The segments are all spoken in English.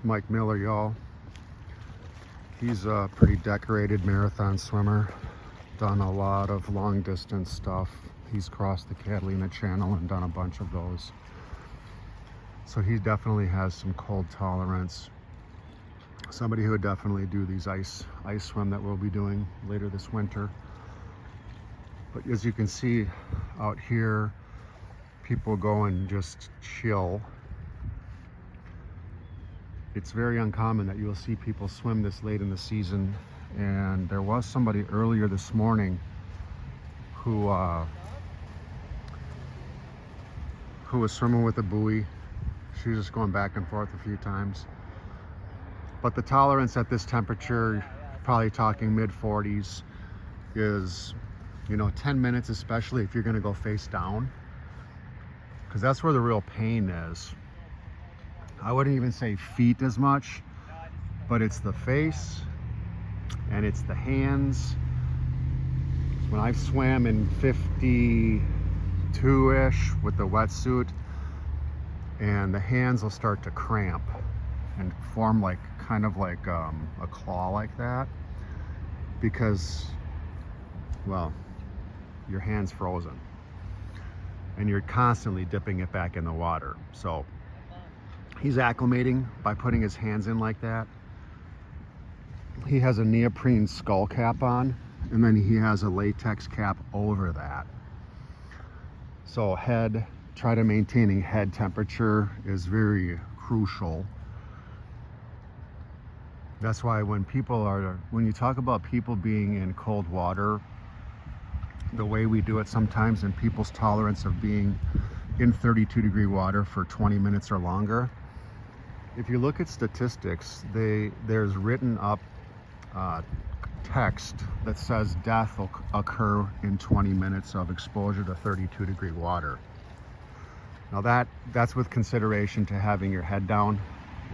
Mike Miller, y'all. He's a pretty decorated marathon swimmer. Done a lot of long distance stuff. He's crossed the Catalina Channel and done a bunch of those. So he definitely has some cold tolerance. Somebody who would definitely do these ice swim that we'll be doing later this winter. But as you can see out here, people go and just chill. It's very uncommon that you'll see people swim this late in the season. And there was somebody earlier this morning who was swimming with a buoy. She was just going back and forth a few times. But the tolerance at this temperature, probably talking mid 40s, is, 10 minutes, especially if you're gonna go face down, because that's where the real pain is. I wouldn't even say feet as much, but it's the face and it's the hands. When I've swam in 52-ish with the wetsuit, and the hands will start to cramp and form kind of like a claw like that, because, well, your hand's frozen and you're constantly dipping it back in the water. So he's acclimating by putting his hands in like that. He has a neoprene skull cap on, and then he has a latex cap over that. So try to maintaining head temperature is very crucial. That's why when you talk about people being in cold water, the way we do it sometimes, and people's tolerance of being in 32-degree water for 20 minutes or longer, if you look at statistics, there's written up text that says death will occur in 20 minutes of exposure to 32-degree water. Now that's with consideration to having your head down.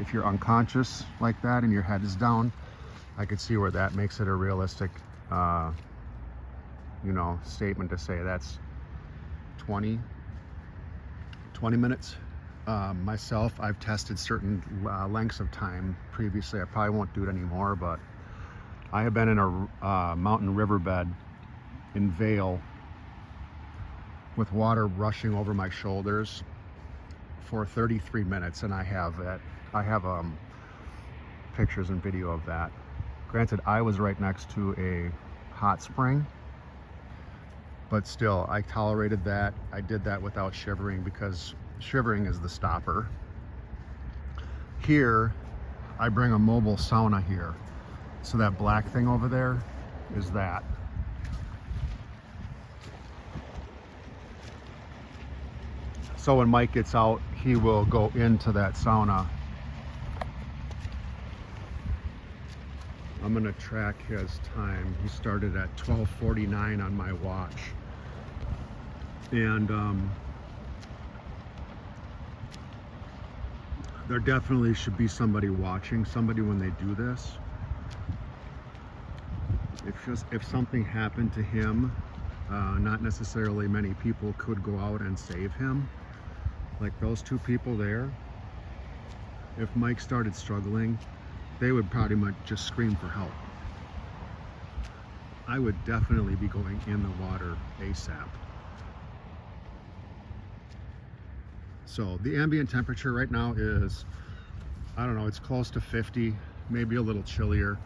If you're unconscious like that and your head is down, I could see where that makes it a realistic statement to say that's 20 minutes. Myself, I've tested certain lengths of time previously. I probably won't do it anymore, but I have been in a mountain riverbed in Vail with water rushing over my shoulders for 33 minutes, and I have pictures and video of that. Granted, I was right next to a hot spring, but still, I tolerated that. I did that without shivering, because shivering is the stopper. Here, I bring a mobile sauna here. So that black thing over there is that. So when Mike gets out, he will go into that sauna. I'm gonna track his time. He started at 12:49 on my watch. And there definitely should be somebody watching, somebody when they do this. If something happened to him, not necessarily many people could go out and save him. Like those two people there, if Mike started struggling, they would pretty much just scream for help. I would definitely be going in the water ASAP. So the ambient temperature right now is, I don't know, it's close to 50, maybe a little chillier.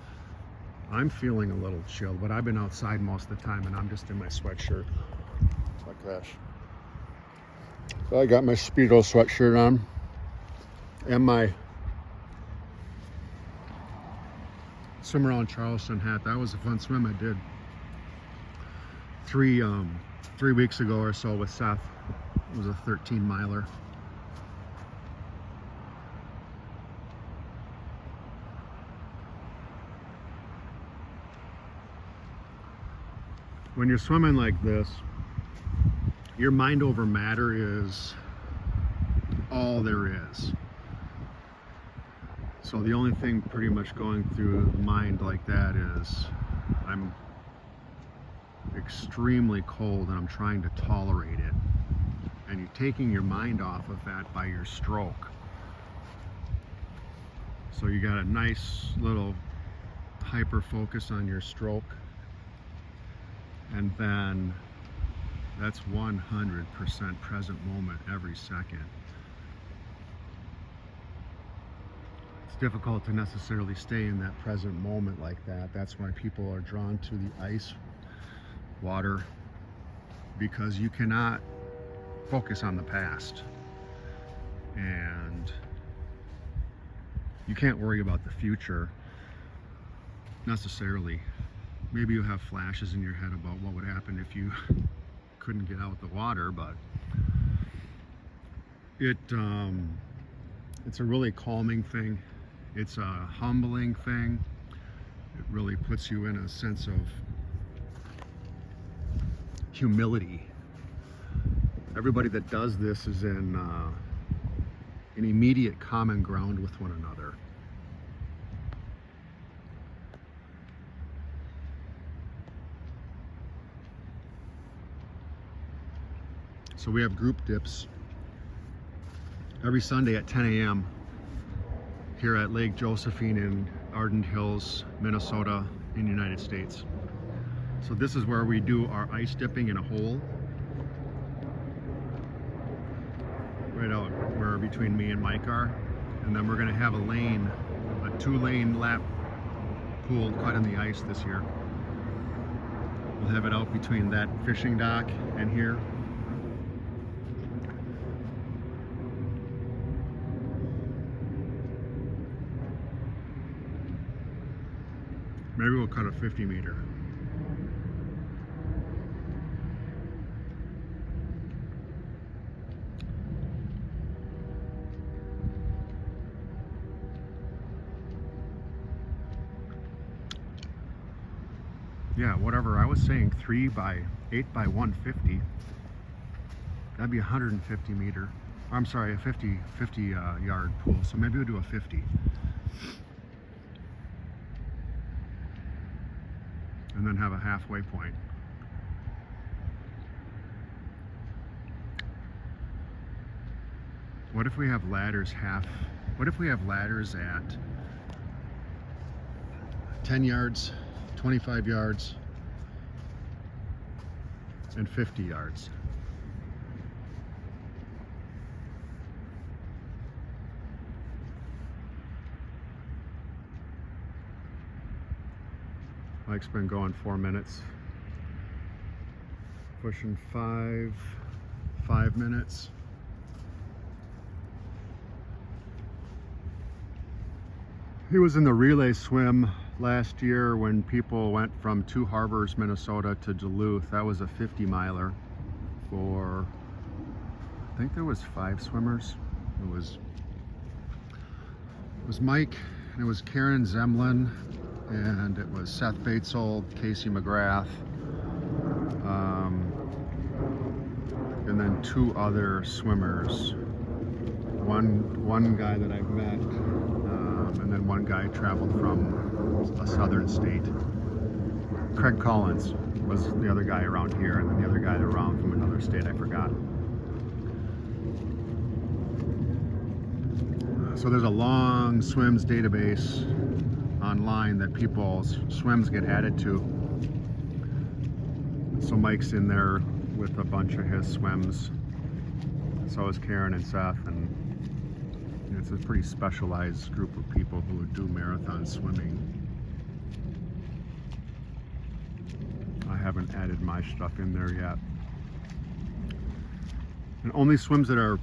I'm feeling a little chill, but I've been outside most of the time and I'm just in my sweatshirt. My gosh. So I got my Speedo sweatshirt on and my swim around Charleston hat. That was a fun swim I did 3 weeks ago or so with Seth. It was a 13-miler. When you're swimming like this, your mind over matter is all there is. So the only thing pretty much going through the mind like that is, I'm extremely cold and I'm trying to tolerate it. And you're taking your mind off of that by your stroke. So you got a nice little hyper focus on your stroke, and then that's 100% present moment every second. It's difficult to necessarily stay in that present moment like that. That's why people are drawn to the ice water, because you cannot focus on the past and you can't worry about the future necessarily. Maybe you have flashes in your head about what would happen if you couldn't get out the water, but it's a really calming thing. It's a humbling thing. It really puts you in a sense of humility. Everybody that does this is in an immediate common ground with one another. So we have group dips every Sunday at 10 a.m. here at Lake Josephine in Ardent Hills, Minnesota, in the United States. So this is where we do our ice dipping in a hole right out where between me and Mike are, and then we're going to have a 2-lane lap pool cut in the ice this year. We'll have it out between that fishing dock and here. Maybe we'll cut a 50 meter. Yeah, whatever. I was saying 3 by 8 by 150. That'd be 150 meter. I'm sorry, a 50 yard pool. So maybe we'll do a 50. And then have a halfway point. What if we have ladders what if we have ladders at 10 yards, 25 yards, and 50 yards? Mike's been going 4 minutes, pushing 5 minutes. He was in the relay swim last year when people went from Two Harbors, Minnesota to Duluth. That was a 50 miler for, I think there was 5 swimmers. It was Mike, and it was Karen Zemlin, and it was Seth Baetzold, Casey McGrath, and then 2 other swimmers. One guy that I've met, and then one guy traveled from a southern state. Craig Collins was the other guy around here, and then the other guy around from another state, I forgot. So there's a long swims database online that people's swims get added to. So Mike's in there with a bunch of his swims. So is Karen and Seth, and it's a pretty specialized group of people who do marathon swimming. I haven't added my stuff in there yet. And only swims that are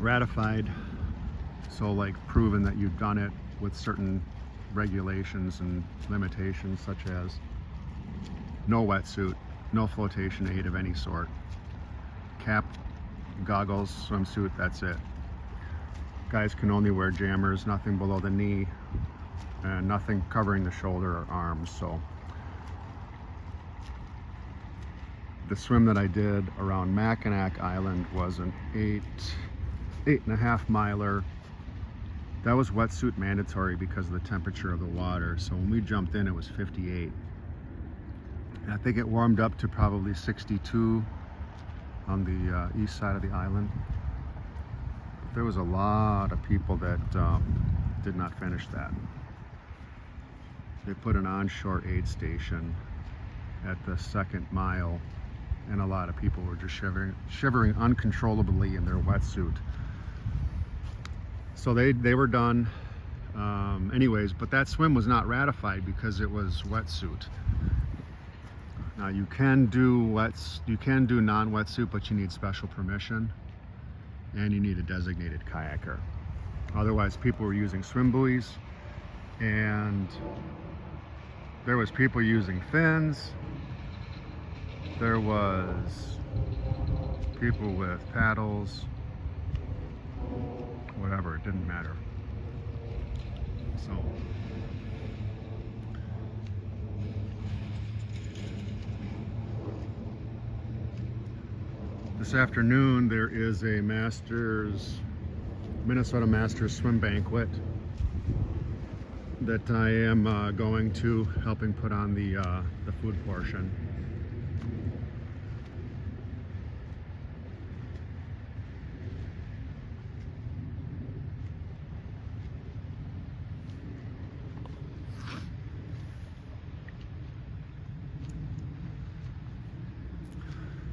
ratified, so like proven that you've done it with certain regulations and limitations, such as no wetsuit, no flotation aid of any sort, cap, goggles, swimsuit, that's it. Guys can only wear jammers, nothing below the knee, and nothing covering the shoulder or arms. So the swim that I did around Mackinac Island was an 8.5 miler. That was wetsuit mandatory because of the temperature of the water. So when we jumped in, it was 58. And I think it warmed up to probably 62 on the east side of the island. There was a lot of people that did not finish that. They put an onshore aid station at the second mile, and a lot of people were just shivering uncontrollably in their wetsuit. So they were done anyways, but that swim was not ratified because it was wetsuit. Now you can do non-wetsuit, but you need special permission and you need a designated kayaker. Otherwise, people were using swim buoys, and there was people using fins. There was people with paddles, whatever, it didn't matter. So this afternoon there is a Minnesota Masters swim banquet that I am going to, helping put on the food portion.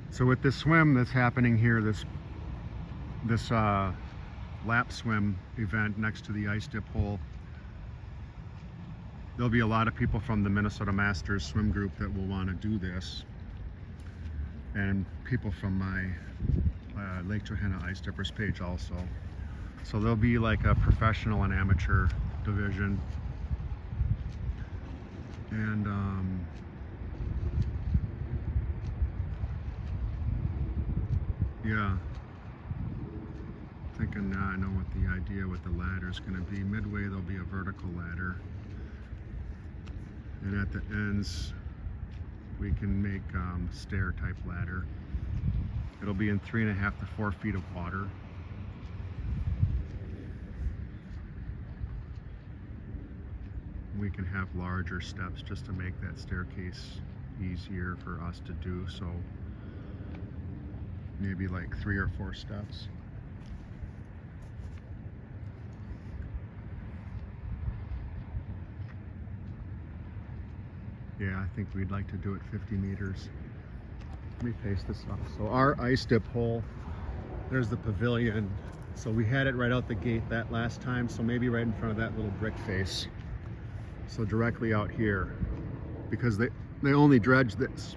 So with this swim that's happening here, this lap swim event next to the ice dip hole, there'll be a lot of people from the Minnesota Masters swim group that will want to do this, and people from my Lake Johanna Ice Dippers page also. So there'll be like a professional and amateur division, and yeah, thinking now I know what the idea with the ladder is going to be. Midway there'll be a vertical ladder, and at the ends we can make stair type ladder. It'll be in 3.5 to 4 feet of water. We can have larger steps just to make that staircase easier for us to do, so maybe like 3 or 4 steps. Yeah, I think we'd like to do it 50 meters. Let me paste this up. So our ice dip hole, there's the pavilion. So we had it right out the gate that last time, so maybe right in front of that little brick face. So directly out here, because they only dredge this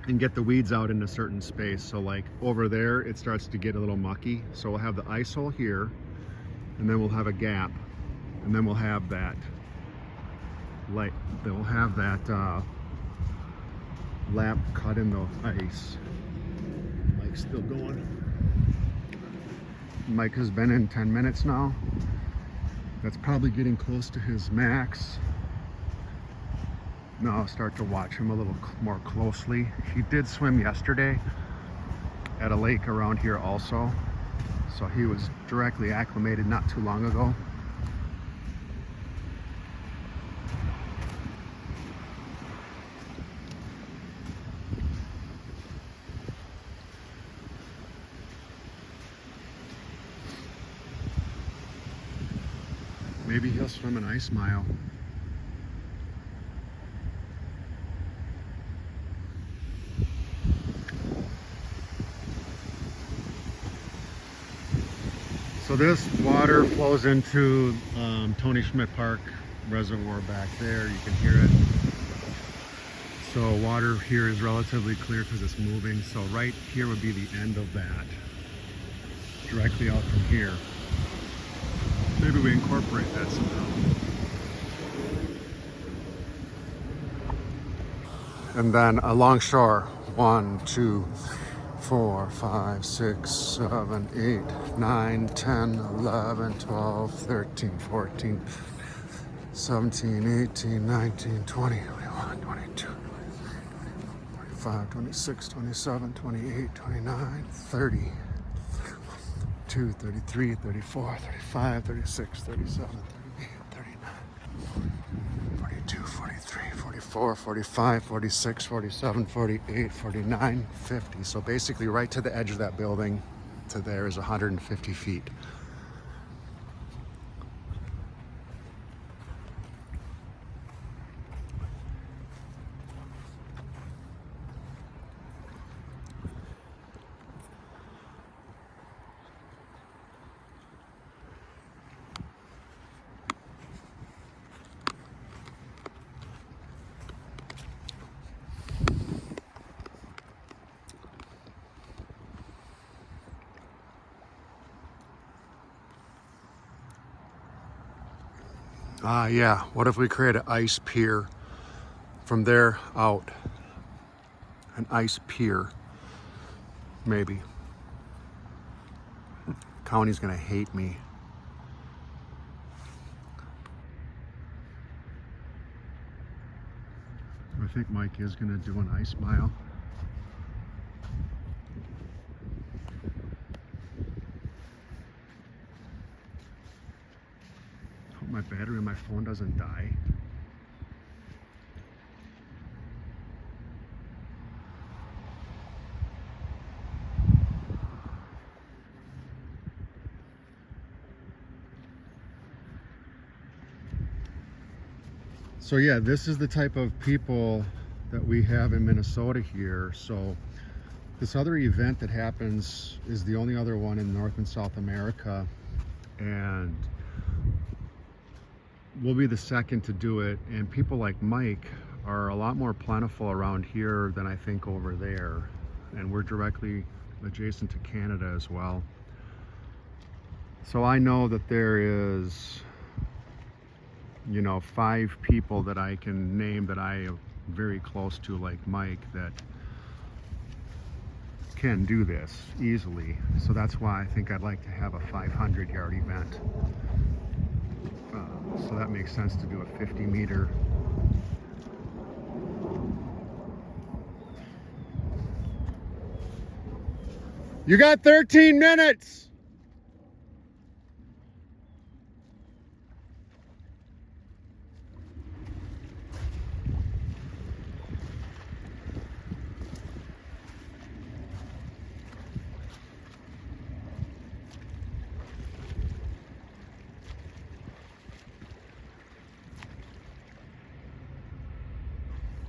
and get the weeds out in a certain space. So like over there, it starts to get a little mucky. So we'll have the ice hole here, and then we'll have a gap, and then we'll have that lap cut in the ice. Mike's still going. Mike has been in 10 minutes now. That's probably getting close to his max. Now I'll start to watch him a little more closely. He did swim yesterday at a lake around here also, so he was directly acclimated not too long ago. Maybe he'll swim an ice mile. So this water flows into Tony Schmidt Park Reservoir back there. You can hear it. So water here is relatively clear because it's moving. So right here would be the end of that, directly out from here. Maybe we incorporate that somehow. And then along shore, 1, 2, 4, 5, 6, 7, 8, 9, 10, 11, 12, 13, 14, 17, 18, 19, 20, 21, 22, 25, 26, 27, 28, 29, 30. 32, 33, 34, 35, 36, 37, 38, 39, 42, 43, 44, 45, 46, 47, 48, 49, 50. So basically right to the edge of that building to there is 150 feet. Yeah, what if we create an ice pier from there out? An ice pier, maybe. County's gonna hate me. I think Mike is gonna do an ice mile. Hope my battery on my phone doesn't die. So yeah, this is the type of people that we have in Minnesota here. So this other event that happens is the only other one in North and South America, and we'll be the second to do it. And people like Mike are a lot more plentiful around here than I think over there. And we're directly adjacent to Canada as well. So I know that there is, you know, 5 people that I can name that I am very close to, like Mike, that can do this easily. So that's why I think I'd like to have a 500-yard event. So that makes sense to do a 50-meter. You got 13 minutes.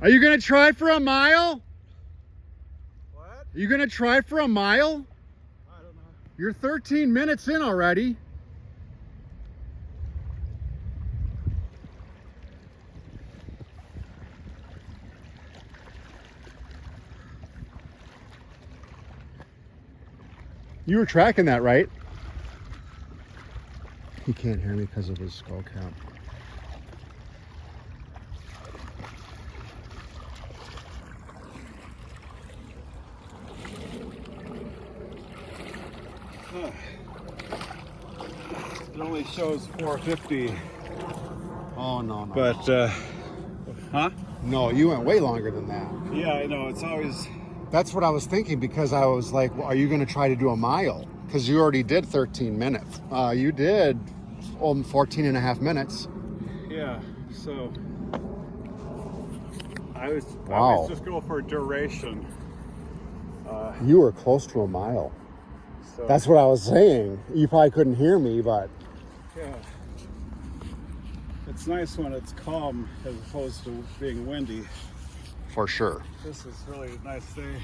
Are you gonna try for a mile? What? Are you gonna try for a mile? I don't know. You're 13 minutes in already. You were tracking that, right? He can't hear me because of his skull cap. It only shows 450. Oh, no. But, huh? No, you went way longer than that. Yeah, I know. It's always. That's what I was thinking, because I was like, well, are you going to try to do a mile? Because you already did 13 minutes. You did 14 and a half minutes. Yeah, so. I was just go for duration. You were close to a mile. So, That's what I was saying. You probably couldn't hear me, but. yeah. It's nice when it's calm as opposed to being windy. For sure. This is really a nice day.